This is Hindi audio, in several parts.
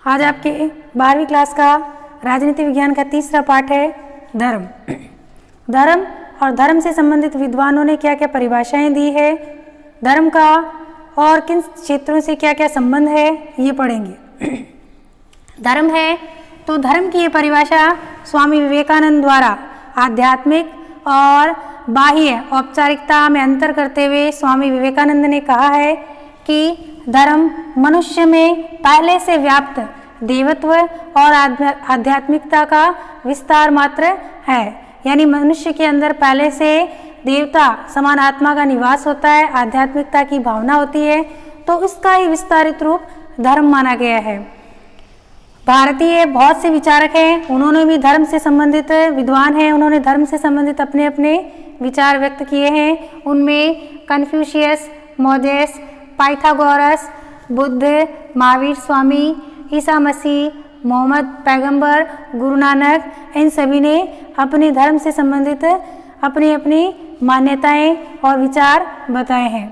आज आपके 12वीं क्लास का राजनीति विज्ञान का तीसरा पाठ है धर्म। धर्म और धर्म से संबंधित विद्वानों ने क्या क्या परिभाषाएं दी है, धर्म का और किन क्षेत्रों से क्या क्या संबंध है, ये पढ़ेंगे। धर्म है तो धर्म की ये परिभाषा स्वामी विवेकानंद द्वारा आध्यात्मिक और बाह्य औपचारिकता में अंतर करते हुए स्वामी विवेकानंद ने कहा है कि धर्म मनुष्य में पहले से व्याप्त देवत्व और आध्यात्मिकता का विस्तार मात्र है। यानी मनुष्य के अंदर पहले से देवता समान आत्मा का निवास होता है, आध्यात्मिकता की भावना होती है, तो इसका ही विस्तारित रूप धर्म माना गया है। भारतीय बहुत से विचारक हैं, उन्होंने भी धर्म से संबंधित विद्वान हैं, उन्होंने धर्म से संबंधित अपने अपने विचार व्यक्त किए हैं। उनमें Confucius, Moses, Pythagoras, Buddha, Mahavir Swami, ईसा मसीह, मोहम्मद पैगंबर, गुरु नानक, इन सभी ने अपने धर्म से संबंधित अपनी अपनी मान्यताएं और विचार बताए हैं।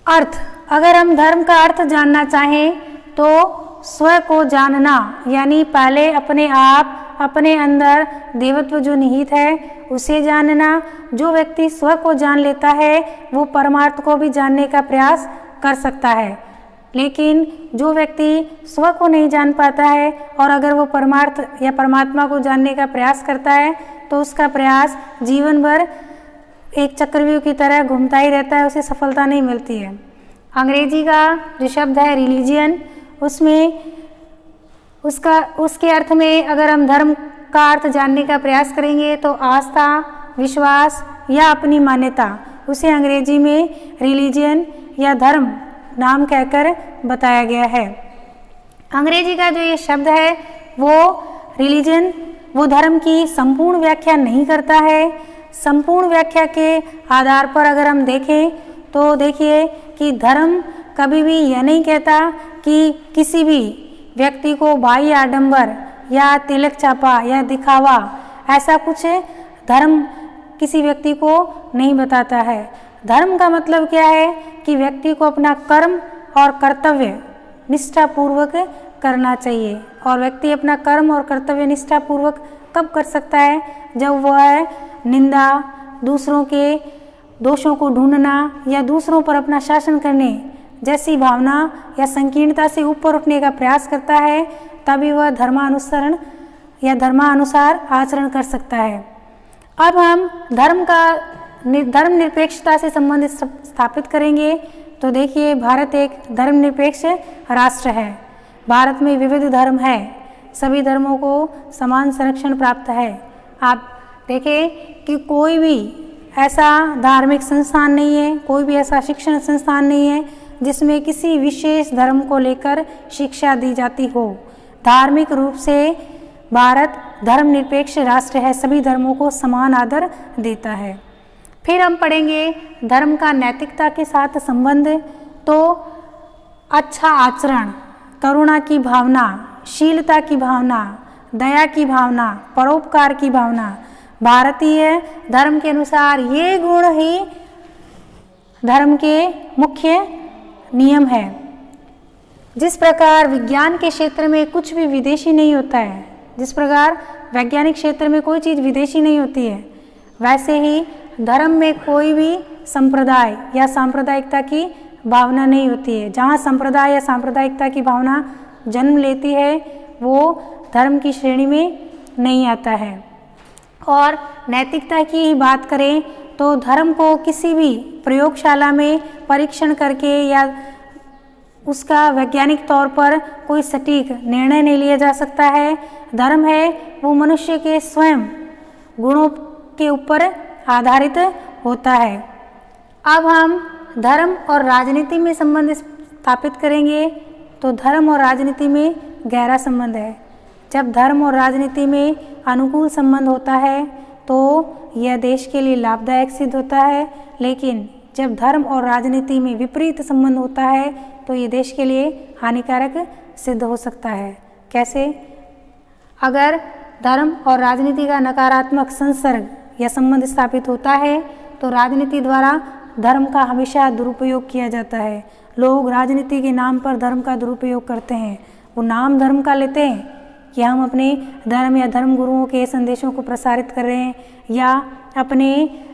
अर्थ, अगर हम धर्म का अर्थ जानना चाहें तो स्व को जानना, यानी पहले अपने आप, अपने अंदर देवत्व जो निहित है उसे जानना। जो व्यक्ति स्व को जान लेता है वो परमार्थ को भी जानने का प्रयास कर सकता है, लेकिन जो व्यक्ति स्व को नहीं जान पाता है और अगर वो परमार्थ या परमात्मा को जानने का प्रयास करता है तो उसका प्रयास जीवन भर एक चक्रव्यूह की तरह घूमता ही रहता है, उसे सफलता नहीं मिलती है। अंग्रेजी का जो शब्द है रिलीजियन, उसमें उसके अर्थ में अगर हम धर्म का अर्थ जानने का प्रयास करेंगे तो आस्था, विश्वास या अपनी मान्यता, उसे अंग्रेजी में रिलीजियन या धर्म नाम कहकर बताया गया है। अंग्रेजी का जो ये शब्द है वो रिलीजन, वो धर्म की संपूर्ण व्याख्या नहीं करता है। संपूर्ण व्याख्या के आधार पर अगर हम देखें तो देखिए कि धर्म कभी भी यह नहीं कहता कि किसी भी व्यक्ति को बाह्य आडंबर या तिलक चापा या दिखावा, ऐसा कुछ धर्म किसी व्यक्ति को नहीं बताता है। धर्म का मतलब क्या है कि व्यक्ति को अपना कर्म और कर्तव्य निष्ठापूर्वक करना चाहिए, और व्यक्ति अपना कर्म और कर्तव्य निष्ठापूर्वक कब कर सकता है, जब वह निंदा, दूसरों के दोषों को ढूंढना या दूसरों पर अपना शासन करने जैसी भावना या संकीर्णता से ऊपर उठने का प्रयास करता है, तभी वह धर्मानुसरण या धर्मानुसार आचरण कर सकता है। अब हम धर्म निरपेक्षता से संबंधित स्थापित करेंगे तो देखिए, भारत एक धर्मनिरपेक्ष राष्ट्र है। भारत में विविध धर्म है, सभी धर्मों को समान संरक्षण प्राप्त है। आप देखें कि कोई भी ऐसा धार्मिक संस्थान नहीं है, कोई भी ऐसा शिक्षण संस्थान नहीं है जिसमें किसी विशेष धर्म को लेकर शिक्षा दी जाती हो। धार्मिक रूप से भारत धर्मनिरपेक्ष राष्ट्र है, सभी धर्मों को समान आदर देता है। फिर हम पढ़ेंगे धर्म का नैतिकता के साथ संबंध। तो अच्छा आचरण, करुणा की भावना, शीलता की भावना, दया की भावना, परोपकार की भावना, भारतीय धर्म के अनुसार ये गुण ही धर्म के मुख्य नियम है। जिस प्रकार विज्ञान के क्षेत्र में कुछ भी विदेशी नहीं होता है, जिस प्रकार वैज्ञानिक क्षेत्र में कोई चीज़ विदेशी नहीं होती है, वैसे ही धर्म में कोई भी संप्रदाय या सांप्रदायिकता की भावना नहीं होती है। जहाँ संप्रदाय या सांप्रदायिकता की भावना जन्म लेती है वो धर्म की श्रेणी में नहीं आता है। और नैतिकता की ही बात करें तो धर्म को किसी भी प्रयोगशाला में परीक्षण करके या उसका वैज्ञानिक तौर पर कोई सटीक निर्णय नहीं लिया जा सकता है। धर्म है वो मनुष्य के स्वयं गुणों के ऊपर आधारित होता है। अब हम धर्म और राजनीति में संबंध स्थापित करेंगे तो धर्म और राजनीति में गहरा संबंध है। जब धर्म और राजनीति में अनुकूल संबंध होता है तो यह देश के लिए लाभदायक सिद्ध होता है, लेकिन जब धर्म और राजनीति में विपरीत संबंध होता है तो ये देश के लिए हानिकारक सिद्ध हो सकता है। कैसे? अगर धर्म और राजनीति का नकारात्मक संसर्ग या संबंध स्थापित होता है तो राजनीति द्वारा धर्म का हमेशा दुरुपयोग किया जाता है। लोग राजनीति के नाम पर धर्म का दुरुपयोग करते हैं। वो नाम धर्म का लेते हैं कि हम अपने धर्म या धर्म गुरुओं के संदेशों को प्रसारित कर रहे हैं या अपने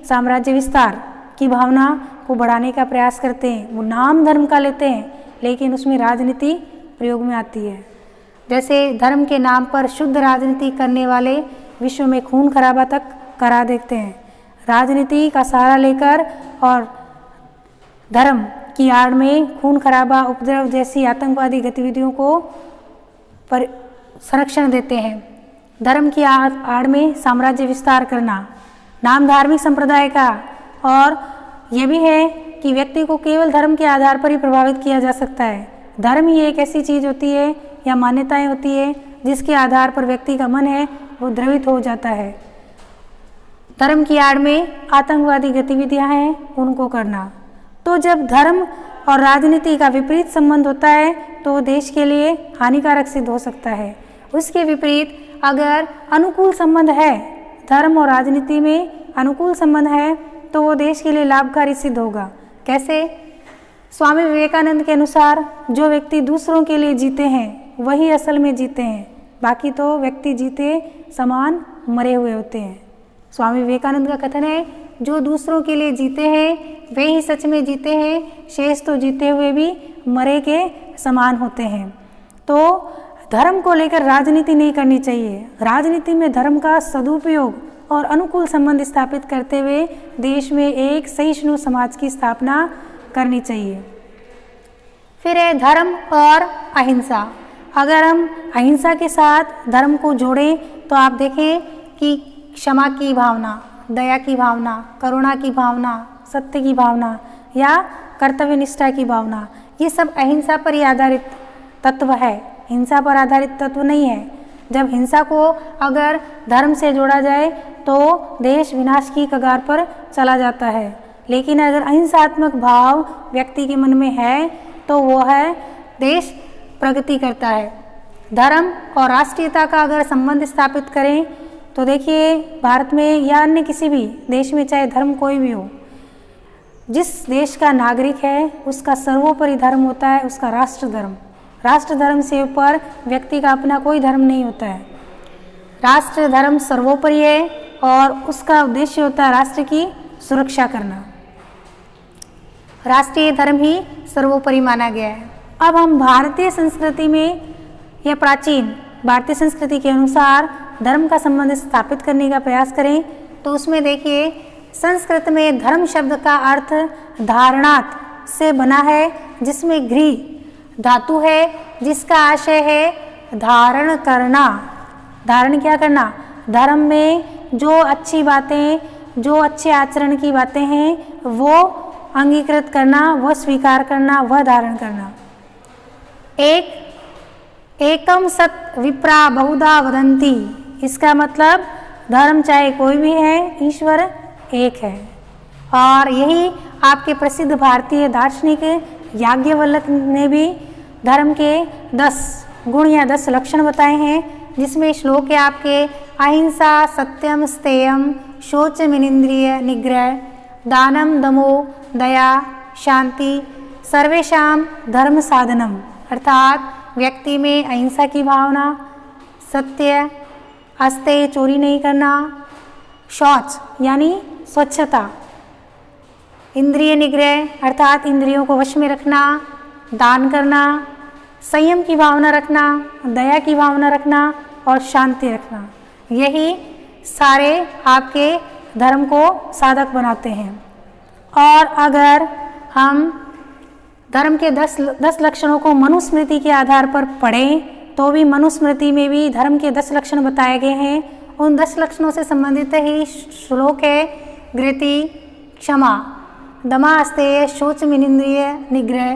साम्राज्य विस्तार की भावना को बढ़ाने का प्रयास करते हैं, वो नाम धर्म का लेते हैं, लेकिन उसमें राजनीति प्रयोग में आती है। जैसे धर्म के नाम पर शुद्ध राजनीति करने वाले विश्व में खून खराबा तक करा देते हैं। राजनीति का सहारा लेकर और धर्म की आड़ में खून खराबा, उपद्रव जैसी आतंकवादी गतिविधियों को संरक्षण देते हैं। धर्म की आड़ में साम्राज्य विस्तार करना, नाम धार्मिक संप्रदाय का, और यह भी है कि व्यक्ति को केवल धर्म के आधार पर ही प्रभावित किया जा सकता है। धर्म ही एक ऐसी चीज़ होती है या मान्यताएं होती है जिसके आधार पर व्यक्ति का मन है वो द्रवित हो जाता है। धर्म की आड़ में आतंकवादी गतिविधियां हैं उनको करना। तो जब धर्म और राजनीति का विपरीत संबंध होता है तो देश के लिए हानिकारक सिद्ध हो सकता है। उसके विपरीत अगर अनुकूल संबंध है, धर्म और राजनीति में अनुकूल संबंध है, तो वो देश के लिए लाभकारी सिद्ध होगा। कैसे? स्वामी विवेकानंद के अनुसार जो व्यक्ति दूसरों के लिए जीते हैं वही असल में जीते हैं, बाकी तो व्यक्ति जीते समान मरे हुए होते हैं। स्वामी विवेकानंद का कथन है, जो दूसरों के लिए जीते हैं वे ही सच में जीते हैं, शेष तो जीते हुए भी मरे के समान होते हैं। तो धर्म को लेकर राजनीति नहीं करनी चाहिए। राजनीति में धर्म का सदुपयोग और अनुकूल संबंध स्थापित करते हुए देश में एक सहिष्णु समाज की स्थापना करनी चाहिए। फिर है धर्म और अहिंसा। अगर हम अहिंसा के साथ धर्म को जोड़ें तो आप देखें कि क्षमा की भावना, दया की भावना, करुणा की भावना, सत्य की भावना या कर्तव्य निष्ठा की भावना, ये सब अहिंसा पर ही आधारित तत्व है, हिंसा पर आधारित तत्व नहीं है। जब हिंसा को अगर धर्म से जोड़ा जाए तो देश विनाश की कगार पर चला जाता है, लेकिन अगर अहिंसात्मक भाव व्यक्ति के मन में है तो वो है देश प्रगति करता है। धर्म और राष्ट्रीयता का अगर संबंध स्थापित करें तो देखिए भारत में या अन्य किसी भी देश में, चाहे धर्म कोई भी हो, जिस देश का नागरिक है उसका सर्वोपरि धर्म होता है उसका राष्ट्र धर्म। राष्ट्र धर्म से ऊपर व्यक्ति का अपना कोई धर्म नहीं होता है। राष्ट्र धर्म सर्वोपरि है और उसका उद्देश्य होता है राष्ट्र की सुरक्षा करना। राष्ट्रीय धर्म ही सर्वोपरि माना गया है। अब हम भारतीय संस्कृति में या प्राचीन भारतीय संस्कृति के अनुसार धर्म का संबंध स्थापित करने का प्रयास करें तो उसमें देखिए संस्कृत में धर्म शब्द का अर्थ धारणात से बना है, जिसमें घ्री धातु है जिसका आशय है धारण करना। धारण क्या करना? धर्म में जो अच्छी बातें, जो अच्छे आचरण की बातें हैं वो अंगीकृत करना, वह स्वीकार करना, वह धारण करना। एकम सत विप्रा बहुधा वदंती, इसका मतलब धर्म चाहे कोई भी है, ईश्वर एक है। और यही आपके प्रसिद्ध भारतीय दार्शनिक याज्ञवल्क्य ने भी धर्म के 10 गुण या 10 लक्षण बताए हैं, जिसमें श्लोक है आपके अहिंसा, सत्यम, स्तेयम, शौचमिनिंद्रिय निग्रह, दानम, दमो, दया, शांति, सर्वेशाम धर्म साधनम। अर्थात व्यक्ति में अहिंसा की भावना, सत्य, अस्तेय चोरी नहीं करना, शौच यानी स्वच्छता, इंद्रिय निग्रह अर्थात इंद्रियों को वश में रखना, दान करना, संयम की भावना रखना, दया की भावना रखना और शांति रखना। यही सारे आपके धर्म को साधक बनाते हैं। और अगर हम धर्म के 10 लक्षणों को मनुस्मृति के आधार पर पढ़ें तो भी मनुस्मृति में भी धर्म के 10 लक्षण बताए गए हैं। उन 10 लक्षणों से संबंधित ही श्लोक है घृति, क्षमा, दमा, अस्तेय, शौचमिनिंद्रिय निग्रह,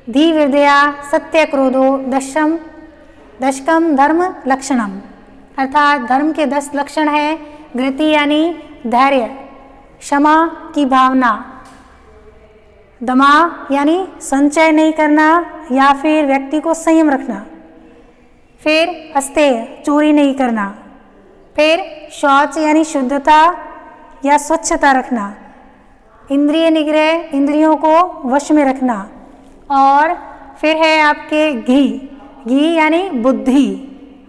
धी विद्या, सत्य, क्रोधो, दशकम धर्म लक्षणम। अर्थात धर्म के 10 लक्षण हैं घृति यानी धैर्य, क्षमा की भावना, दमा यानी संचय नहीं करना या फिर व्यक्ति को संयम रखना, फिर अस्तेय चोरी नहीं करना, फिर शौच यानी शुद्धता या स्वच्छता रखना, इंद्रिय निग्रह इंद्रियों को वश में रखना, और फिर है आपके घी, घी यानी बुद्धि,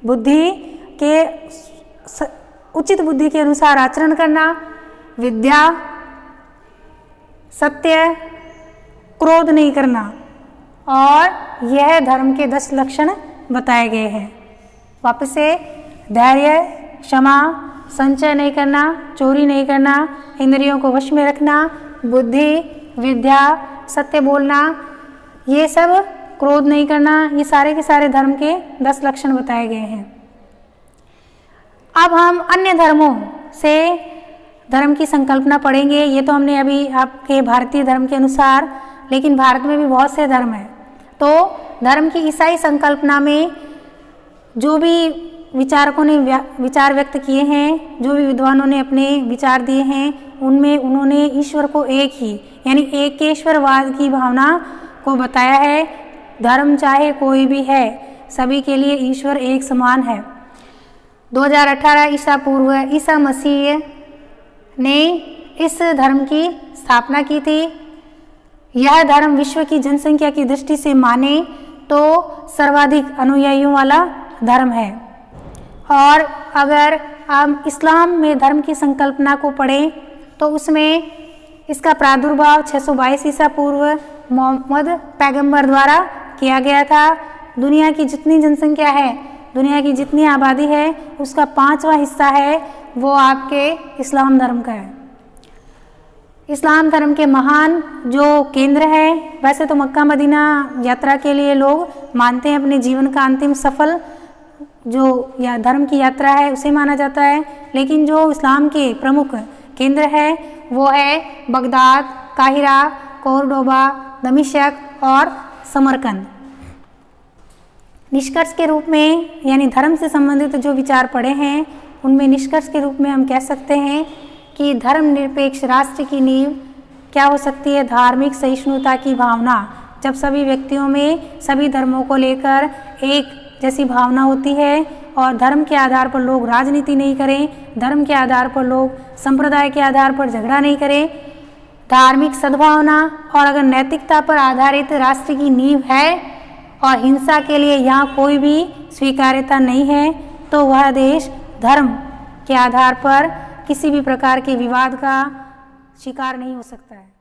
बुद्धि के उचित बुद्धि के अनुसार आचरण करना, विद्या, सत्य, क्रोध नहीं करना, और यह धर्म के 10 लक्षण बताए गए हैं। वापस से धैर्य, क्षमा, संचय नहीं करना, चोरी नहीं करना, इंद्रियों को वश में रखना, बुद्धि, विद्या, सत्य बोलना, ये सब, क्रोध नहीं करना, ये सारे के सारे धर्म के 10 लक्षण बताए गए हैं। अब हम अन्य धर्मों से धर्म की संकल्पना पढ़ेंगे। ये तो हमने अभी आपके भारतीय धर्म के अनुसार, लेकिन भारत में भी बहुत से धर्म हैं। तो धर्म की ईसाई संकल्पना में जो भी विचारकों ने विचार व्यक्त किए हैं, जो भी विद्वानों ने अपने विचार दिए हैं, उनमें उन्होंने ईश्वर को एक ही यानी एकेश्वरवाद की भावना को बताया है। धर्म चाहे कोई भी है, सभी के लिए ईश्वर एक समान है। 2018 ईसा पूर्व ईसा मसीह ने इस धर्म की स्थापना की थी। यह धर्म विश्व की जनसंख्या की दृष्टि से माने तो सर्वाधिक अनुयायियों वाला धर्म है। और अगर हम इस्लाम में धर्म की संकल्पना को पढ़ें तो उसमें इसका प्रादुर्भाव 622 ईसा पूर्व मोहम्मद पैगंबर द्वारा किया गया था। दुनिया की जितनी जनसंख्या है, दुनिया की जितनी आबादी है, उसका 5वां हिस्सा है वो आपके इस्लाम धर्म का है। इस्लाम धर्म के महान जो केंद्र है, वैसे तो मक्का मदीना यात्रा के लिए लोग मानते हैं अपने जीवन का अंतिम सफल जो या धर्म की यात्रा है उसे माना जाता है, लेकिन जो इस्लाम के प्रमुख केंद्र है वो है बगदाद, काहिरा, कोर्डोबा, दमिश्क और समरकंद। निष्कर्ष के रूप में यानी धर्म से संबंधित जो विचार पढ़े हैं उनमें निष्कर्ष के रूप में हम कह सकते हैं कि धर्मनिरपेक्ष राष्ट्र की नींव क्या हो सकती है? धार्मिक सहिष्णुता की भावना। जब सभी व्यक्तियों में सभी धर्मों को लेकर एक जैसी भावना होती है और धर्म के आधार पर लोग राजनीति नहीं करें, धर्म के आधार पर लोग संप्रदाय के आधार पर झगड़ा नहीं करें, धार्मिक सद्भावना और अगर नैतिकता पर आधारित राष्ट्र की नींव है और हिंसा के लिए यहाँ कोई भी स्वीकार्यता नहीं है, तो वह देश धर्म के आधार पर किसी भी प्रकार के विवाद का शिकार नहीं हो सकता है।